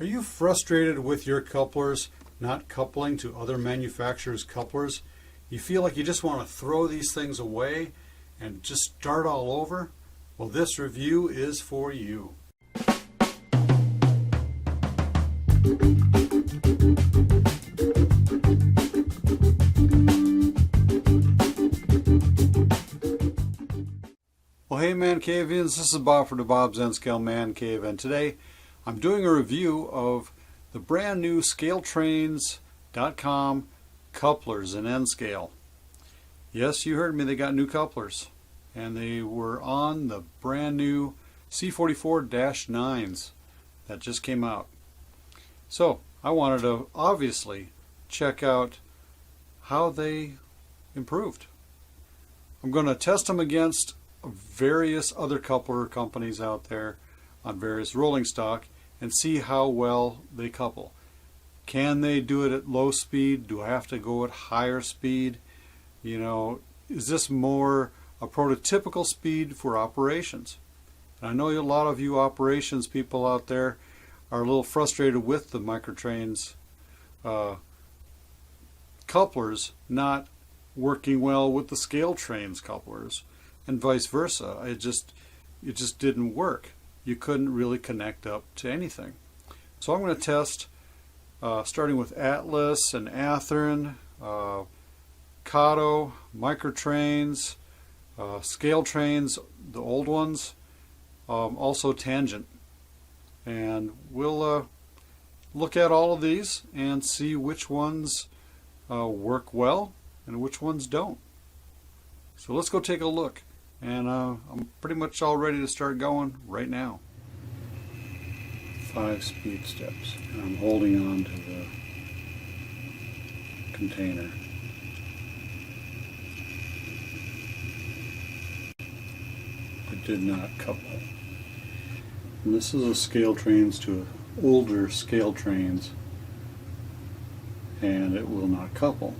Are you frustrated with your couplers not coupling to other manufacturers' couplers? You feel like you just want to throw these things away and just start all over? Well, this review is for you. Well, hey ManCavians, this is Bob for DaBob's N-Scale ManCave, and today I'm doing a review of the brand new ScaleTrains.com couplers in N-Scale. Yes, you heard me, they got new couplers, and they were on the brand new C44-9s that just came out. So I wanted to obviously check out how they improved. I'm going to test them against various other coupler companies out there on various rolling stock and see how well they couple. Can they do it at low speed? Do I have to go at higher speed? You know, is this more a prototypical speed for operations? And I know a lot of you operations people out there are a little frustrated with the Microtrains couplers not working well with the ScaleTrains couplers, and vice versa. It just didn't work. You couldn't really connect up to anything. So I'm going to test starting with Atlas and Athern, Kato, Microtrains, ScaleTrains, the old ones, also Tangent. And we'll look at all of these and see which ones work well and which ones don't. So let's go take a look. And I'm pretty much all ready to start going right now. 5 speed steps. And I'm holding on to the container. It did not couple. And this is a ScaleTrains to older ScaleTrains, and it will not couple.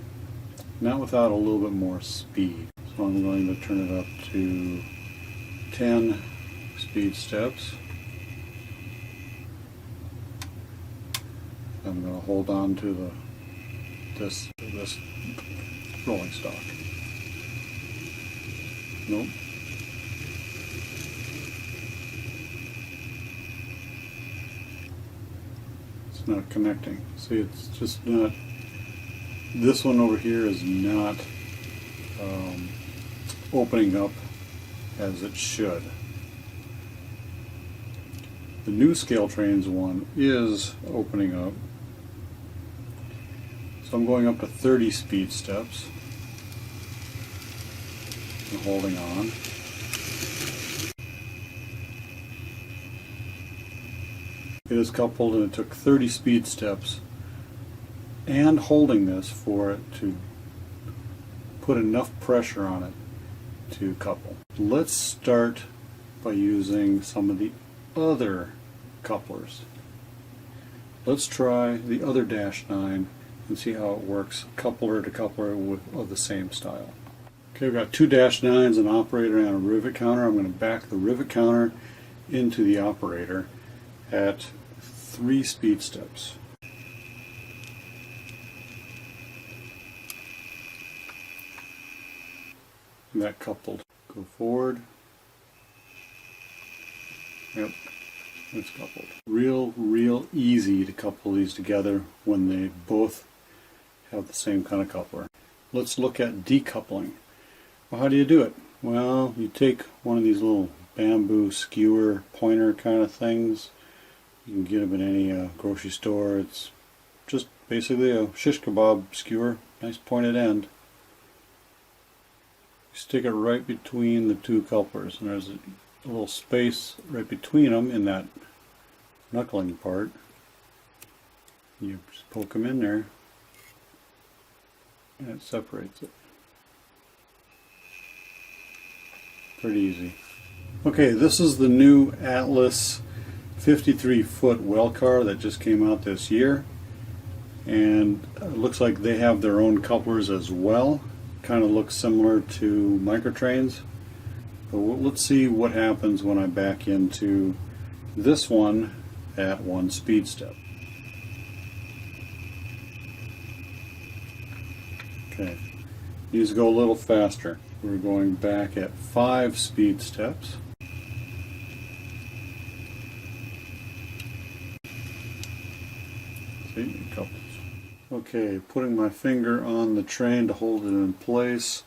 Not without a little bit more speed. So I'm going to turn it up to 10 speed steps. I'm going to hold on to this rolling stock. Nope. It's not connecting. See, it's just not. This one over here is not opening up as it should. The new ScaleTrains one is opening up. So I'm going up to 30 speed steps and holding on. It is coupled, and it took 30 speed steps and holding this for it to put enough pressure on it to couple. Let's start by using some of the other couplers. Let's try the other -9 and see how it works coupler to coupler of the same style. Okay, we've got 2 -9s, an operator and a rivet counter. I'm going to back the rivet counter into the operator at 3 speed steps. And that coupled. Go forward. Yep, it's coupled. Real easy to couple these together when they both have the same kind of coupler. Let's look at decoupling. Well, how do you do it? Well, you take one of these little bamboo skewer pointer kind of things. You can get them in any grocery store. It's just basically a shish kebab skewer, nice pointed end. Stick it right between the 2 couplers, and there's a little space right between them in that knuckling part. You just poke them in there and it separates it. Pretty easy. Okay, this is the new Atlas 53-foot well car that just came out this year, and it looks like they have their own couplers as well. Kind of looks similar to Microtrains, but let's see what happens when I back into this one at 1 speed step. Okay, these go a little faster. We're going back at 5 speed steps. See, couples. Okay, putting my finger on the train to hold it in place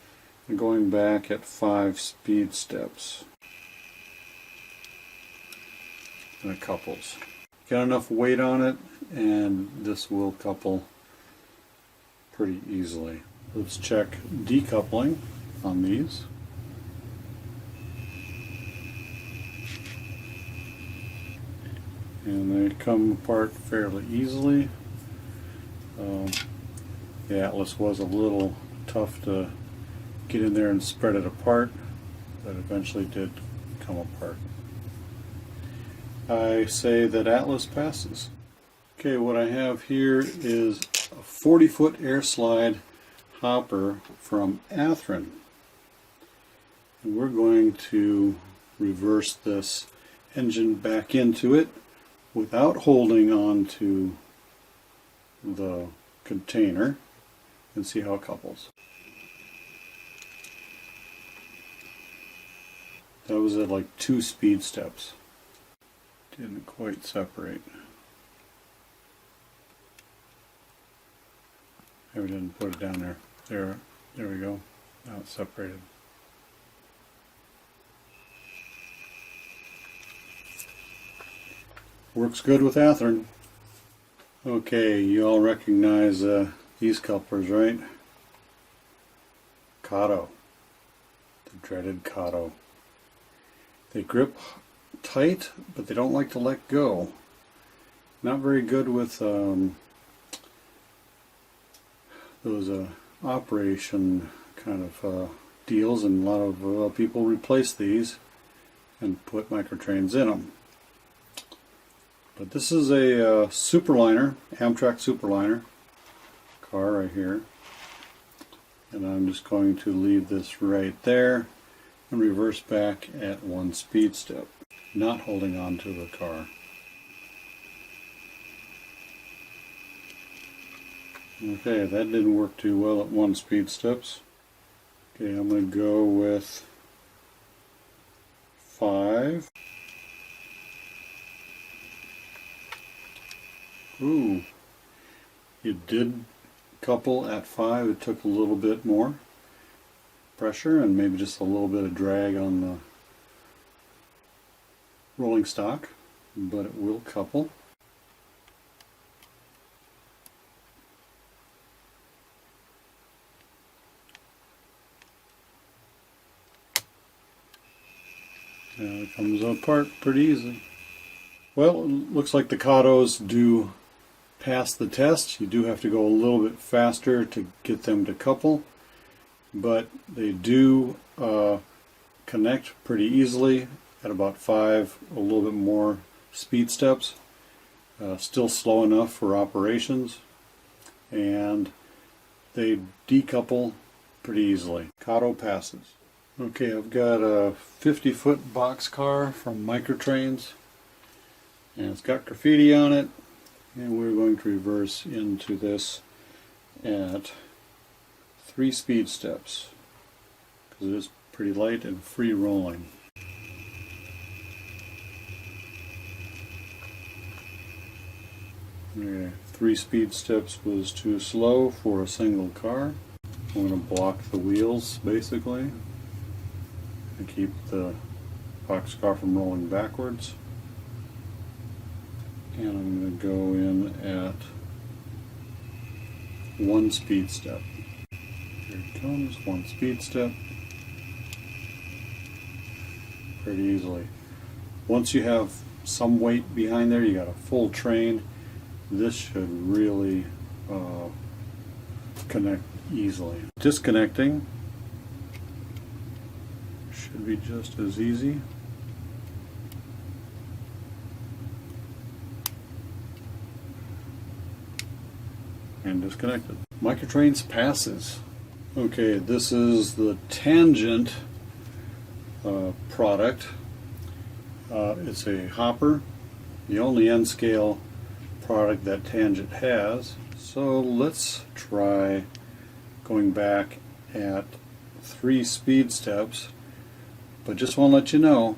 and going back at 5 speed steps. And it couples. Got enough weight on it and this will couple pretty easily. Let's check decoupling on these. And they come apart fairly easily. The Atlas was a little tough to get in there and spread it apart, but eventually did come apart. I say that Atlas passes. Okay, what I have here is a 40-foot air slide hopper from Athern. And we're going to reverse this engine back into it without holding on to the container and see how it couples. That was at like 2 speed steps. Didn't quite separate. Maybe didn't put it down there. There we go. Now it's separated. Works good with athern. Okay, you all recognize these couplers, right? Kato. The dreaded kato. They grip tight, but they don't like to let go. Not very good with those operation kind of deals, and a lot of people replace these and put microtrains in them. But this is a Superliner, Amtrak Superliner car right here, and I'm just going to leave this right there and reverse back at 1 speed step, not holding on to the car. Okay, that didn't work too well at 1 speed steps. Okay, I'm going to go with 5. Ooh, it did couple at 5. It took a little bit more pressure and maybe just a little bit of drag on the rolling stock, but it will couple. And it comes apart pretty easily. Well, it looks like the katos do pass the test. You do have to go a little bit faster to get them to couple, but they do connect pretty easily at about 5, a little bit more speed steps. Still slow enough for operations, and they decouple pretty easily. Kato passes. Okay, I've got a 50-foot boxcar from Microtrains, and it's got graffiti on it, and we're going to reverse into this at 3 speed steps because it is pretty light and free rolling. Okay, 3 speed steps was too slow for a single car. I'm going to block the wheels basically and keep the boxcar from rolling backwards. And I'm going to go in at 1 speed step. Here it comes, 1 speed step. Pretty easily. Once you have some weight behind there, you got a full train, this should really connect easily. Disconnecting should be just as easy. And disconnected. Microtrains passes. Okay, this is the Tangent product. It's a hopper, the only N-scale product that Tangent has. So let's try going back at 3 speed steps, but just want to let you know,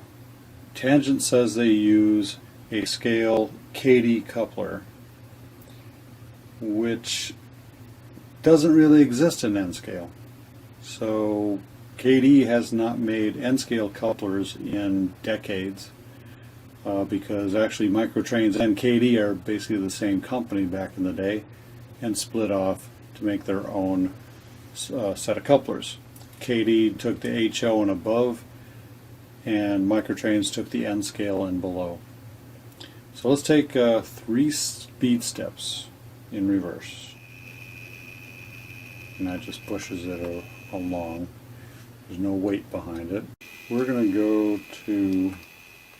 Tangent says they use a scale kato coupler, which doesn't really exist in N-scale. So kato has not made N-scale couplers in decades, because actually Microtrains and kato are basically the same company back in the day and split off to make their own set of couplers. kato took the HO and above, and Microtrains took the N-scale and below. So let's take 3 speed steps in reverse. And that just pushes it along. There's no weight behind it. We're going to go to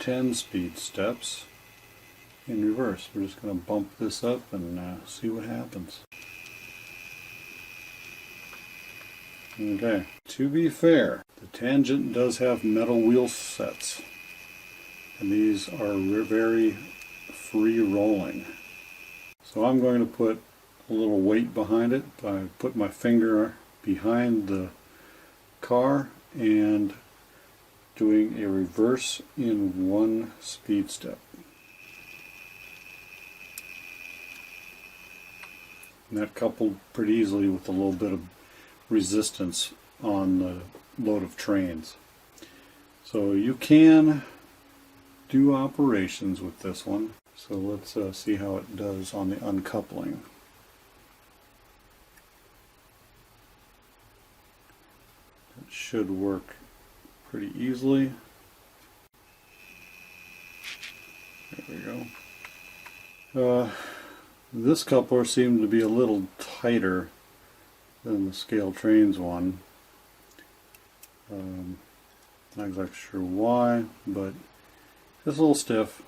10 speed steps in reverse. We're just going to bump this up and see what happens. Okay, to be fair, the Tangent does have metal wheel sets, and these are very free rolling. So I'm going to put a little weight behind it. I put my finger behind the car and doing a reverse in 1 speed step. And that coupled pretty easily with a little bit of resistance on the load of trains. So you can do operations with this one. So let's see how it does on the uncoupling. It should work pretty easily. There we go. This coupler seemed to be a little tighter than the scale trains one. Not exactly sure why, but it's a little stiff.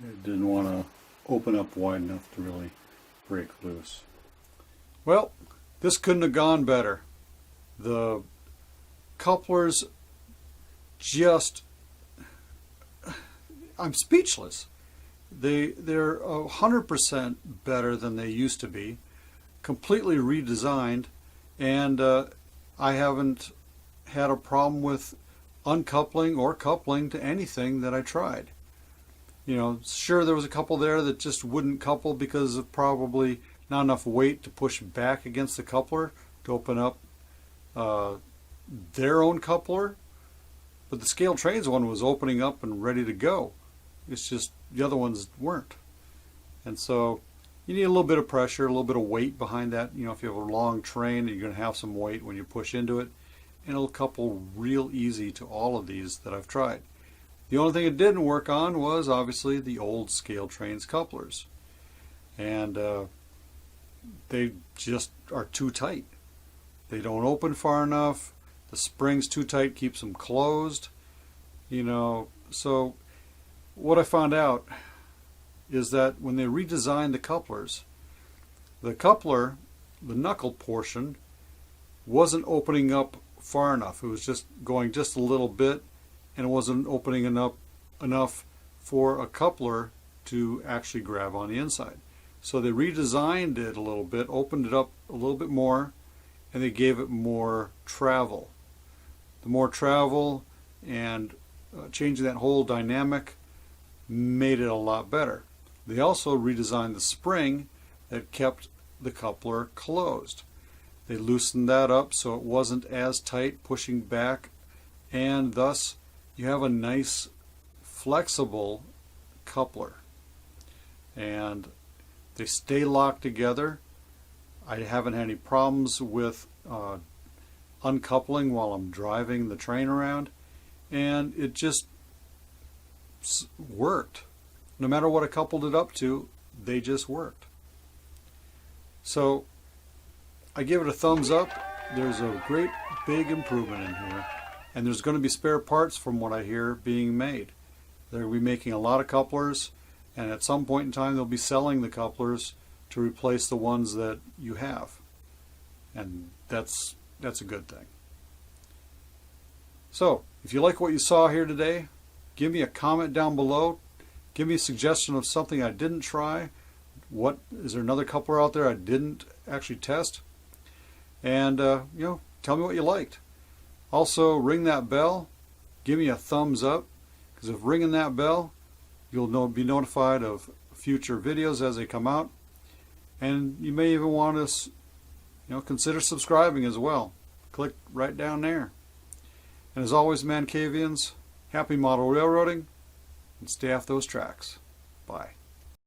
It didn't want to open up wide enough to really break loose. Well, this couldn't have gone better. The couplers just, I'm speechless. They're 100% better than they used to be, completely redesigned, and I haven't had a problem with uncoupling or coupling to anything that I tried. You know, sure, there was a couple there that just wouldn't couple because of probably not enough weight to push back against the coupler to open up their own coupler, but the scale trains one was opening up and ready to go. It's just the other ones weren't. And so you need a little bit of pressure, a little bit of weight behind that. You know, if you have a long train, you're going to have some weight when you push into it, and it'll couple real easy to all of these that I've tried. The only thing it didn't work on was obviously the old scale trains couplers, and they just are too tight. They don't open far enough. The spring's too tight, keeps them closed. You know, so what I found out is that when they redesigned the couplers, the coupler, the knuckle portion, wasn't opening up far enough. It was just going just a little bit, and it wasn't opening enough for a coupler to actually grab on the inside. So they redesigned it a little bit, opened it up a little bit more, and they gave it more travel. The more travel and changing that whole dynamic made it a lot better. They also redesigned the spring that kept the coupler closed. They loosened that up so it wasn't as tight, pushing back, and thus you have a nice flexible coupler. And they stay locked together. I haven't had any problems with uncoupling while I'm driving the train around, and it just worked. No matter what I coupled it up to, they just worked. So I give it a thumbs up. There's a great big improvement in here, and there's going to be spare parts from what I hear being made. They're going to be making a lot of couplers, and at some point in time they'll be selling the couplers to replace the ones that you have, and that's a good thing. So if you like what you saw here today, give me a comment down below. Give me a suggestion of something I didn't try. Is there another coupler out there I didn't actually test? and tell me what you liked. Also, ring that bell. Give me a thumbs up, because if ringing that bell, you'll be notified of future videos as they come out. And you may even want to consider subscribing as well. Click right down there. And as always, ManCavians, happy model railroading, and stay off those tracks. Bye.